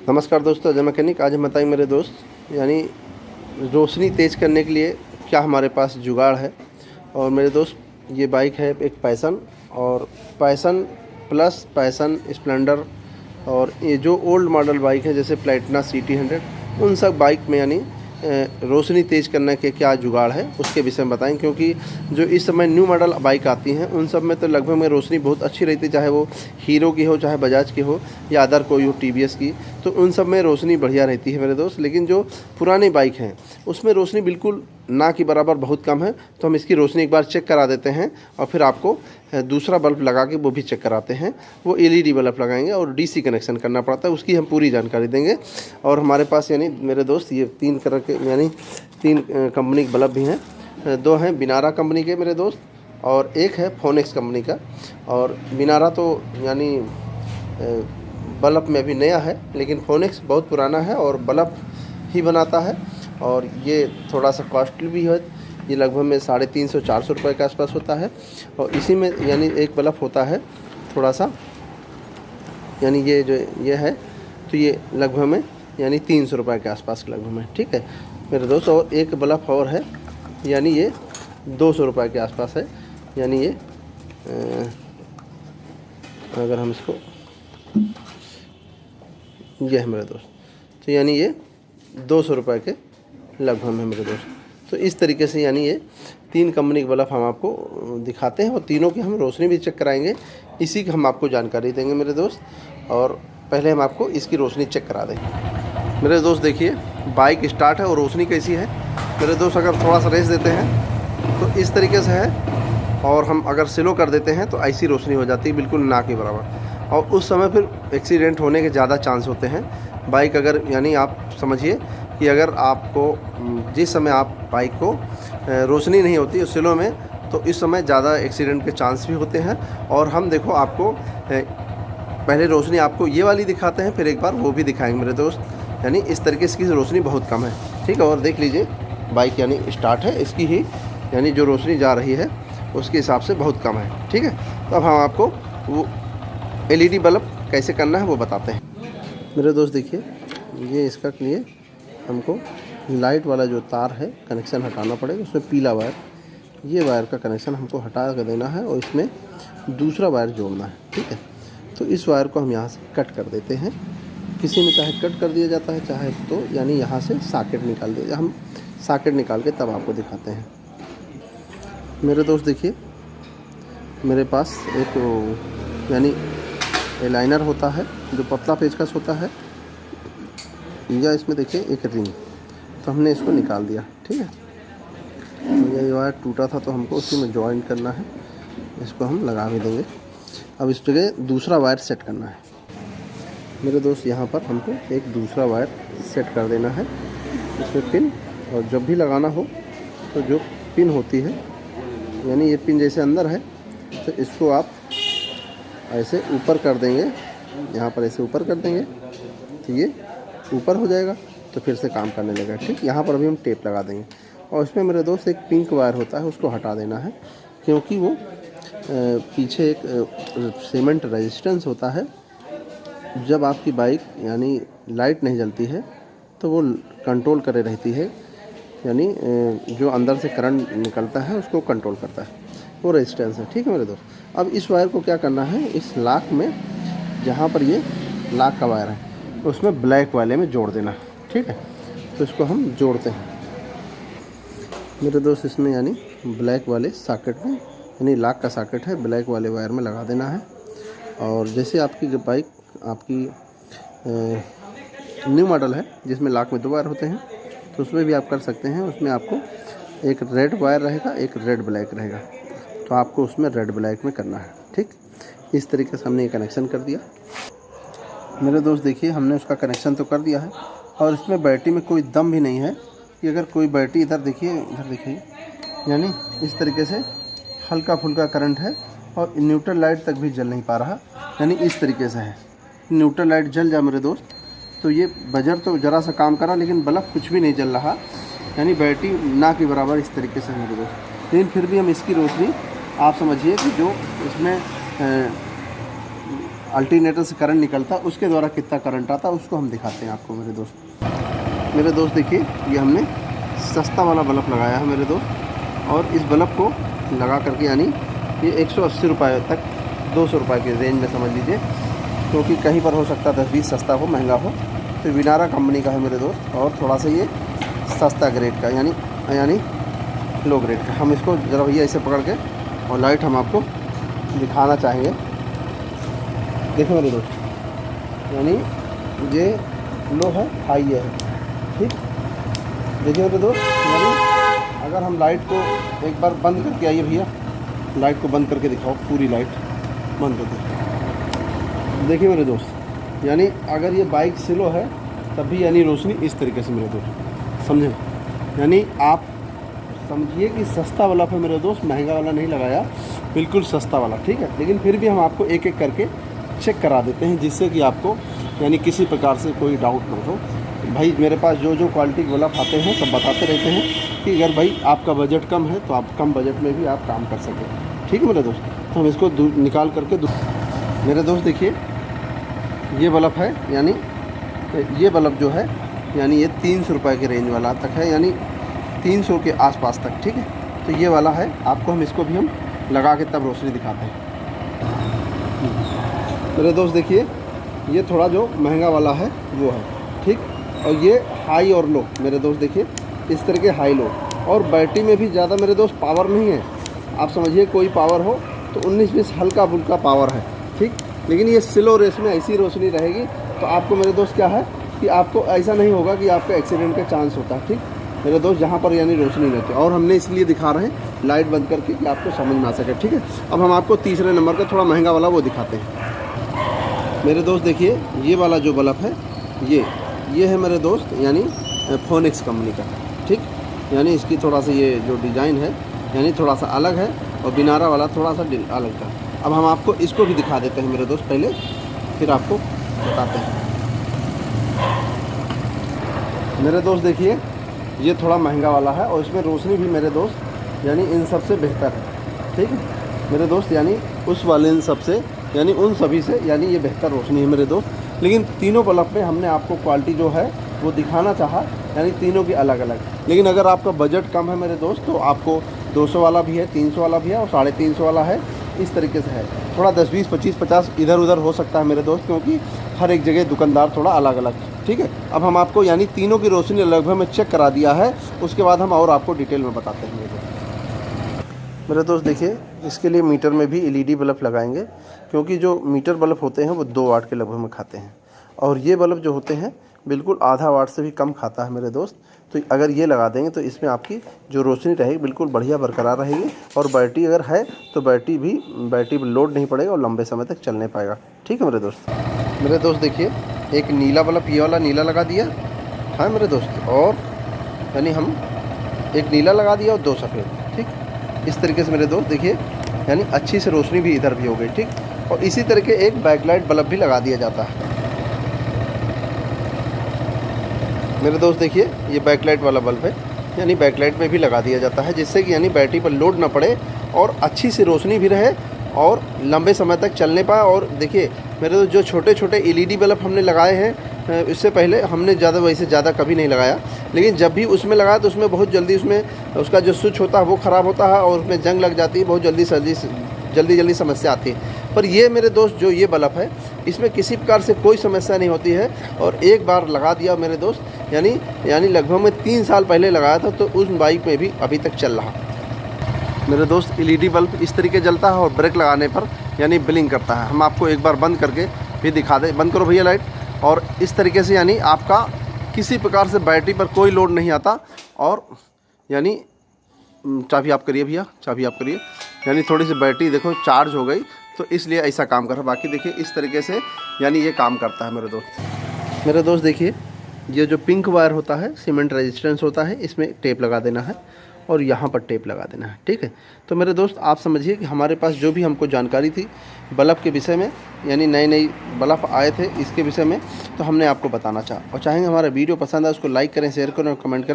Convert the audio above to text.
नमस्कार दोस्तों, अजय मैकेनिक। आज हम बताएंगे मेरे दोस्त यानी रोशनी तेज़ करने के लिए क्या हमारे पास जुगाड़ है। और मेरे दोस्त ये बाइक है एक पैसन, और पैसन प्लस पैसन स्प्लेंडर, और ये जो ओल्ड मॉडल बाइक है जैसे प्लेटिना CT 100, उन सब बाइक में यानी रोशनी तेज़ करने के क्या जुगाड़ है उसके विषय में बताएं। क्योंकि जो इस समय न्यू मॉडल बाइक आती हैं उन सब में तो लगभग में रोशनी बहुत अच्छी रहती है, चाहे वो हीरो की हो, चाहे बजाज की हो, या अदर कोई हो TVS की, तो उन सब में रोशनी बढ़िया रहती है मेरे दोस्त। लेकिन जो पुरानी बाइक हैं उसमें रोशनी बिल्कुल ना के बराबर बहुत कम है। तो हम इसकी रोशनी एक बार चेक करा देते हैं और फिर आपको दूसरा बल्ब लगा के वो भी चेक कराते हैं। वो LED बल्ब लगाएंगे और DC कनेक्शन करना पड़ता है, उसकी हम पूरी जानकारी देंगे। और हमारे पास यानी मेरे दोस्त ये 3 तरह के यानी 3 कंपनी के बल्ब भी हैं। 2 हैं बिनारा कंपनी के मेरे दोस्त, और एक है फोनेक्स कंपनी का। और बिनारा तो यानी बल्ब में अभी नया है, लेकिन फोनेक्स बहुत पुराना है और बल्ब ही बनाता है, और ये थोड़ा सा कॉस्टली भी है। ये लगभग में 350-400 रुपये के आसपास होता है। और इसी में यानी एक बल्ब होता है थोड़ा सा, यानी ये जो ये है तो ये लगभग में यानी 300 रुपये के आसपास लगभग में, ठीक है मेरे दोस्त। और एक बल्ब और है यानी ये 200 रुपये के आसपास है। यानी ये अगर हम इसको, ये है मेरे दोस्त, तो यानी ये 200 रुपये के लगभग में मेरे दोस्त। तो इस तरीके से यानी ये 3 कंपनी के बल्ब हम आपको दिखाते हैं, और तीनों की हम रोशनी भी चेक कराएंगे। इसी की हम आपको जानकारी देंगे मेरे दोस्त। और पहले हम आपको इसकी रोशनी चेक करा देंगे मेरे दोस्त। देखिए बाइक स्टार्ट है और रोशनी कैसी है मेरे दोस्त। अगर थोड़ा सा रेस देते हैं तो इस तरीके से है, और हम अगर स्लो कर देते हैं तो ऐसी रोशनी हो जाती है बिल्कुल ना के बराबर। और उस समय फिर एक्सीडेंट होने के ज़्यादा चांस होते हैं। बाइक अगर यानी आप समझिए कि अगर आपको जिस समय आप बाइक को रोशनी नहीं होती है स्लो में, तो इस समय ज़्यादा एक्सीडेंट के चांस भी होते हैं। और हम देखो आपको पहले रोशनी आपको ये वाली दिखाते हैं, फिर एक बार वो भी दिखाएंगे मेरे दोस्त। यानी इस तरीके से इसकी रोशनी बहुत कम है, ठीक है। और देख लीजिए बाइक यानी स्टार्ट है, इसकी ही यानी जो रोशनी जा रही है उसके हिसाब से बहुत कम है, ठीक है। तो अब हम आपको वो LED बल्ब कैसे करना है वो बताते हैं मेरे दोस्त। देखिए ये इसका लिए हमको लाइट वाला जो तार है कनेक्शन हटाना पड़ेगा। उसमें पीला वायर, ये वायर का कनेक्शन हमको हटा कर देना है, और इसमें दूसरा वायर जोड़ना है, ठीक है। तो इस वायर को हम यहाँ से कट कर देते हैं। किसी में चाहे कट कर दिया जाता है, चाहे तो यानी यहाँ से सॉकेट निकाल दिया। हम सॉकेट निकाल के तब आपको दिखाते हैं मेरे दोस्त। देखिए मेरे पास एक यानी लाइनर होता है जो पतला पेचकस होता है, या इसमें देखिए एक रिंग, तो हमने इसको निकाल दिया, ठीक है। तो ये वायर टूटा था तो हमको उसी में जॉइन करना है, इसको हम लगा भी देंगे। अब इस जगह दूसरा वायर सेट करना है मेरे दोस्त। यहाँ पर हमको एक दूसरा वायर सेट कर देना है इसमें पिन। और जब भी लगाना हो तो जो पिन होती है यानी ये पिन जैसे अंदर है, तो इसको आप ऐसे ऊपर कर देंगे, यहाँ पर ऐसे ऊपर कर देंगे तो ये ऊपर हो जाएगा, तो फिर से काम करने लगेगा, ठीक। यहाँ पर अभी हम टेप लगा देंगे। और इसमें मेरे दोस्त एक पिंक वायर होता है, उसको हटा देना है, क्योंकि वो पीछे एक सीमेंट रेजिस्टेंस होता है। जब आपकी बाइक यानी लाइट नहीं जलती है तो वो कंट्रोल करे रहती है, यानी जो अंदर से करंट निकलता है उसको कंट्रोल करता है, वो रेजिस्टेंस है, ठीक है मेरे दोस्त। अब इस वायर को क्या करना है, इस लॉक में जहाँ पर ये लॉक का वायर है उसमें ब्लैक वाले में जोड़ देना, ठीक है। तो इसको हम जोड़ते हैं मेरे दोस्त। इसमें यानी ब्लैक वाले सॉकेट में, यानी लॉक का सॉकेट है, ब्लैक वाले वायर में लगा देना है। और जैसे आपकी बाइक आपकी न्यू मॉडल है जिसमें लॉक में 2 वायर होते हैं, तो उसमें भी आप कर सकते हैं। उसमें आपको एक रेड वायर रहेगा, एक रेड ब्लैक रहेगा, तो आपको उसमें रेड ब्लैक में करना है, ठीक। इस तरीके से हमने ये कनेक्शन कर दिया मेरे दोस्त। देखिए हमने उसका कनेक्शन तो कर दिया है, और इसमें बैटरी में कोई दम भी नहीं है कि अगर कोई बैटरी इधर देखिए, यानी इस तरीके से हल्का फुल्का करंट है, और न्यूट्रल लाइट तक भी जल नहीं पा रहा, यानी इस तरीके से है। न्यूट्रल लाइट जल जाए मेरे दोस्त तो ये बजर तो ज़रा सा काम करा, लेकिन बल्ब कुछ भी नहीं जल रहा, यानी बैटरी ना के बराबर इस तरीके से है मेरे दोस्त। लेकिन फिर भी हम इसकी रोशनी आप समझिए कि जो इसमें अल्टरनेटर से करंट निकलता है उसके द्वारा कितना करंट आता है उसको हम दिखाते हैं आपको मेरे दोस्त। मेरे दोस्त देखिए, ये हमने सस्ता वाला बल्ब लगाया है मेरे दोस्त, और इस बल्ब को लगा करके यानी ये 180 रुपये तक 200 रुपये के रेंज में समझ लीजिए, क्योंकि कहीं पर हो सकता है 10-20 सस्ता हो महंगा हो। तो विनारा कंपनी का है मेरे दोस्त, और थोड़ा सा ये सस्ता ग्रेड का यानी लो ग्रेड का। हम इसको ज़रा भैया ऐसे पकड़ के और लाइट हम आपको दिखाना चाहेंगे। देखो मेरे दोस्त, यानी ये लो है, हाई है, ठीक। देखिए मेरे दोस्त, यानी अगर हम लाइट को एक बार बंद करके आइए भैया, लाइट को बंद करके दिखाओ, पूरी लाइट बंद करके। देखिए मेरे दोस्त, यानी अगर ये बाइक स्लो है तब भी यानी रोशनी इस तरीके से मेरे दोस्त, समझे। यानी आप समझिए कि सस्ता वाला है मेरे दोस्त, महंगा वाला नहीं लगाया, बिल्कुल सस्ता वाला, ठीक है। लेकिन फिर भी हम आपको एक एक करके चेक करा देते हैं, जिससे कि आपको यानी किसी प्रकार से कोई डाउट ना हो। भाई मेरे पास जो क्वालिटी के बल्ब आते हैं सब बताते रहते हैं कि अगर भाई आपका बजट कम है तो आप कम बजट में भी आप काम कर सकें, ठीक है मेरे दोस्त। तो हम इसको निकाल करके मेरे दोस्त देखिए, ये बल्ब है, यानी ये बल्ब जो है यानी ये 300 रुपये के रेंज वाला तक है, यानी 300 के आसपास तक, ठीक है। तो ये वाला है, आपको हम इसको भी हम लगा के तब रोशनी दिखाते हैं। मेरे दोस्त देखिए, ये थोड़ा जो महंगा वाला है वो है, ठीक। और ये हाई और लो मेरे दोस्त देखिए, इस तरह के हाई लो, और बैटरी में भी ज़्यादा मेरे दोस्त पावर नहीं है। आप समझिए कोई पावर हो तो 19-20 हल्का फुल्का पावर है, ठीक। लेकिन ये स्लो रेस में ऐसी रोशनी रहेगी तो आपको मेरे दोस्त क्या है कि आपको ऐसा नहीं होगा कि आपका एक्सीडेंट का चांस होता है, ठीक मेरे दोस्त, जहाँ पर यानी रोशनी रहती है। और हमने इसलिए दिखा रहे हैं लाइट बंद करके कि आपको समझ में आ सके, ठीक है। अब हम आपको तीसरे नंबर का थोड़ा महंगा वाला वो दिखाते हैं। मेरे दोस्त देखिए, ये वाला जो बल्ब है ये है मेरे दोस्त, यानी फोनिक्स कंपनी का, ठीक। यानी इसकी थोड़ा सा ये जो डिज़ाइन है यानी थोड़ा सा अलग है, और विनारा वाला थोड़ा सा अलग था। अब हम आपको इसको भी दिखा देते हैं मेरे दोस्त पहले, फिर आपको बताते हैं। मेरे दोस्त देखिए, ये थोड़ा महंगा वाला है, और इसमें रोशनी भी मेरे दोस्त यानी इन सब से बेहतर है, ठीक है मेरे दोस्त। यानी उस वाले इन सब से यानी उन सभी से यानी ये बेहतर रोशनी है मेरे दोस्त। लेकिन तीनों बल्ब में हमने आपको क्वालिटी जो है वो दिखाना चाहा, यानी तीनों की अलग अलग। लेकिन अगर आपका बजट कम है मेरे दोस्त तो आपको 200 वाला भी है, 300 वाला भी है, और 350 वाला है, इस तरीके से है। थोड़ा 10, 20, 25, 50 इधर उधर हो सकता है मेरे दोस्त, क्योंकि हर एक जगह दुकानदार थोड़ा अलग अलग, ठीक है। अब हम आपको यानी तीनों की रोशनी लगभग में चेक करा दिया है, उसके बाद हम और आपको डिटेल में बताते हैं मेरे दोस्त। देखिए, इसके लिए मीटर में भी LED बल्ब लगाएंगे, क्योंकि जो मीटर बल्ब होते हैं वो 2 वाट के लगभग में खाते हैं, और ये बल्ब जो होते हैं बिल्कुल आधा वाट से भी कम खाता है मेरे दोस्त। तो अगर ये लगा देंगे तो इसमें आपकी जो रोशनी रहेगी बिल्कुल बढ़िया बरकरार रहेगी, और बैटरी अगर है तो बैटरी पर लोड नहीं पड़ेगा और लंबे समय तक चलने पाएगा, ठीक है मेरे दोस्त। मेरे दोस्त देखिए, एक नीला बल्ब, ये वाला नीला लगा दिया, हाँ मेरे दोस्त, और यानी हम एक नीला लगा दिया और 2 सफ़ेद, ठीक। इस तरीके से मेरे दोस्त देखिए, यानी अच्छी से रोशनी भी इधर भी हो गई, ठीक। और इसी तरह के एक बैकलाइट बल्ब भी लगा दिया जाता है मेरे दोस्त। देखिए, ये बैकलाइट वाला बल्ब है, यानी बैकलाइट में भी लगा दिया जाता है, जिससे कि यानी बैटरी पर लोड ना पड़े और अच्छी सी रोशनी भी रहे और लंबे समय तक चलने पाए। और देखिए मेरे दोस्त, जो छोटे छोटे LED बल्ब हमने लगाए हैं, इससे पहले हमने ज़्यादा कभी नहीं लगाया, लेकिन जब भी उसमें लगाया तो उसमें बहुत जल्दी उसमें उसका जो स्विच होता है वो ख़राब होता है, और उसमें जंग लग जाती है, बहुत जल्दी समस्या आती है। पर ये मेरे दोस्त जो ये बल्ब है, इसमें किसी प्रकार से कोई समस्या नहीं होती है, और एक बार लगा दिया मेरे दोस्त, यानी लगभग में 3 साल पहले लगाया था, तो उस बाइक में भी अभी तक चल रहा मेरे दोस्त। LED बल्ब इस तरीके जलता है, और ब्रेक लगाने पर यानी ब्लिंक करता है। हम आपको एक बार बंद करके भी दिखा दें। बंद करो भैया लाइट। और इस तरीके से यानी आपका किसी प्रकार से बैटरी पर कोई लोड नहीं आता, और यानी चाबी आप करिए भैया, चाबी आप करिए, यानी थोड़ी सी बैटरी देखो चार्ज हो गई, तो इसलिए ऐसा काम कर रहा है। बाकी देखिए इस तरीके से यानी ये काम करता है मेरे दोस्त। मेरे दोस्त देखिए, ये जो पिंक वायर होता है, सीमेंट रेजिस्टेंस होता है, इसमें टेप लगा देना है, और यहाँ पर टेप लगा देना है, ठीक है। तो मेरे दोस्त आप समझिए कि हमारे पास जो भी हमको जानकारी थी बल्ब के विषय में, यानी नए बल्ब आए थे इसके विषय में, तो हमने आपको बताना चाहा। और चाहेंगे हमारा वीडियो पसंद आए उसको लाइक करें, शेयर करें और कमेंट करें।